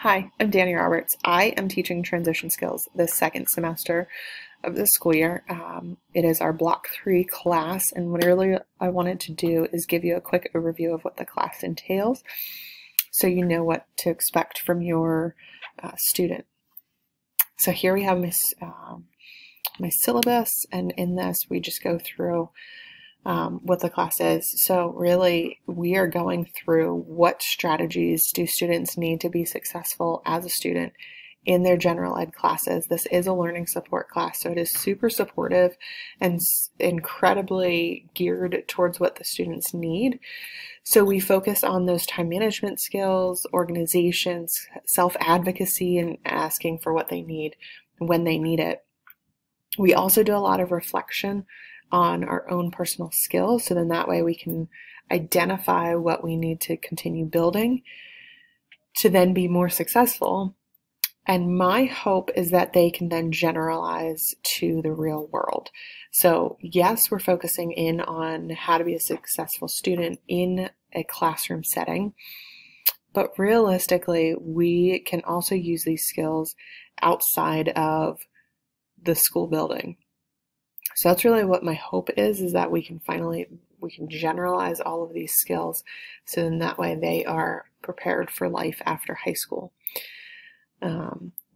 Hi, I'm Danny Roberts. I am teaching transition skills this second semester of the school year. It is our Block 3 class, and what really I wanted to do is give you a quick overview of what the class entails so you know what to expect from your student. So here we have my syllabus, and in this we just go through what the class is. So really, we are going through what strategies do students need to be successful as a student in their general ed classes. This is a learning support class, so it is super supportive and incredibly geared towards what the students need. So we focus on those time management skills, organizations, self-advocacy, and asking for what they need when they need it. We also do a lot of reflection on our own personal skills, so then that way we can identify what we need to continue building to then be more successful. And my hope is that they can then generalize to the real world. So yes, we're focusing in on how to be a successful student in a classroom setting, but realistically, we can also use these skills outside of the school building. So that's really what my hope is that we can generalize all of these skills, so then that way they are prepared for life after high school.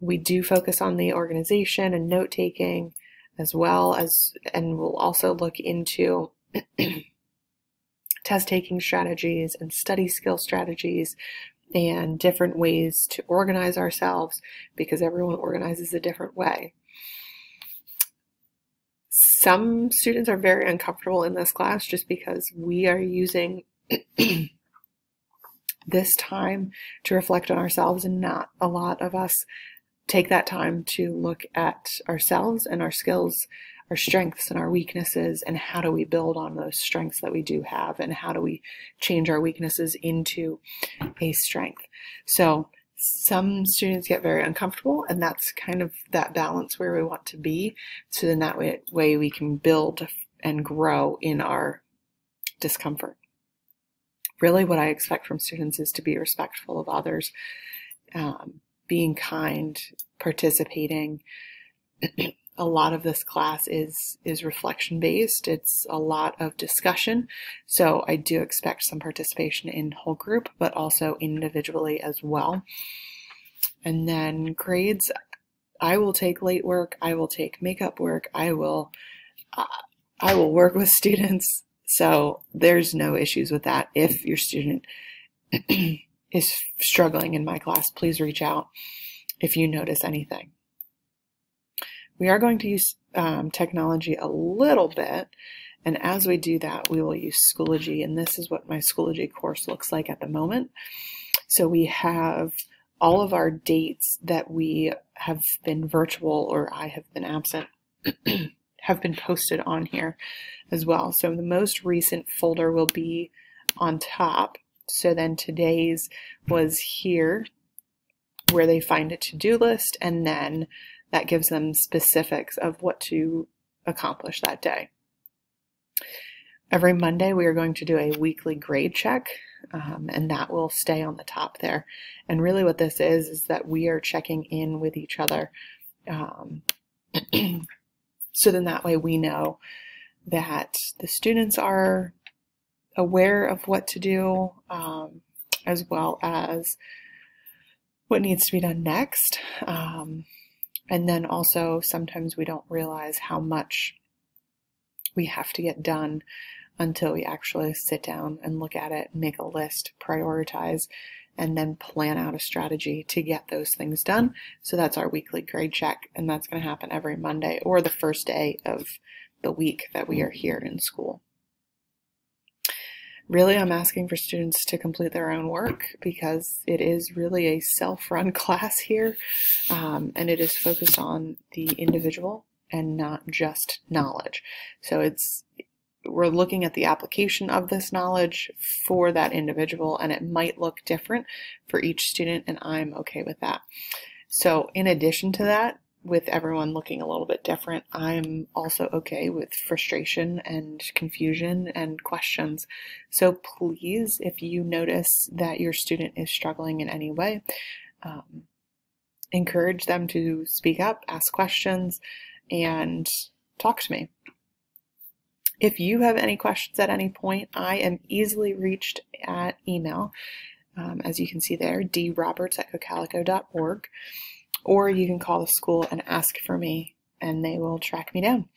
We do focus on the organization and note-taking as well as, and we'll also look into test-taking strategies and study skill strategies and different ways to organize ourselves, because everyone organizes a different way. Some students are very uncomfortable in this class just because we are using this time to reflect on ourselves, and not a lot of us take that time to look at ourselves and our skills, our strengths and our weaknesses, and how do we build on those strengths that we do have, and how do we change our weaknesses into a strength. So some students get very uncomfortable, and that's kind of that balance where we want to be, so then that way we can build and grow in our discomfort. Really, what I expect from students is to be respectful of others, being kind, participating. A lot of this class is reflection based. It's a lot of discussion. So I do expect some participation in whole group, but also individually as well. And then grades, I will take late work. I will take makeup work. I will work with students. So there's no issues with that. If your student is struggling in my class, please reach out if you notice anything. We are going to use technology a little bit, and as we do that, we will use Schoology, and this is what my Schoology course looks like at the moment. So we have all of our dates that we have been virtual or I have been absent have been posted on here as well. So the most recent folder will be on top. So then today's was here where they find a to-do list, and then that gives them specifics of what to accomplish that day. Every Monday, we are going to do a weekly grade check, and that will stay on the top there. And really what this is that we are checking in with each other. So then that way we know that the students are aware of what to do, as well as what needs to be done next. And then also sometimes we don't realize how much we have to get done until we actually sit down and look at it, make a list, prioritize, and then plan out a strategy to get those things done. So that's our weekly grade check, and that's going to happen every Monday or the first day of the week that we are here in school. Really, I'm asking for students to complete their own work because it is really a self-run class here, and it is focused on the individual and not just knowledge. So we're looking at the application of this knowledge for that individual, and it might look different for each student, and I'm okay with that. So in addition to that, with everyone looking a little bit different, I'm also okay with frustration and confusion and questions. So please, if you notice that your student is struggling in any way, encourage them to speak up, ask questions, and talk to me. If you have any questions at any point, I am easily reached at email, as you can see there, droberts@cocalico.org, or you can call the school and ask for me, and they will track me down.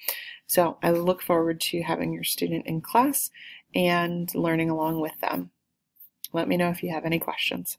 So I look forward to having your student in class and learning along with them. Let me know if you have any questions.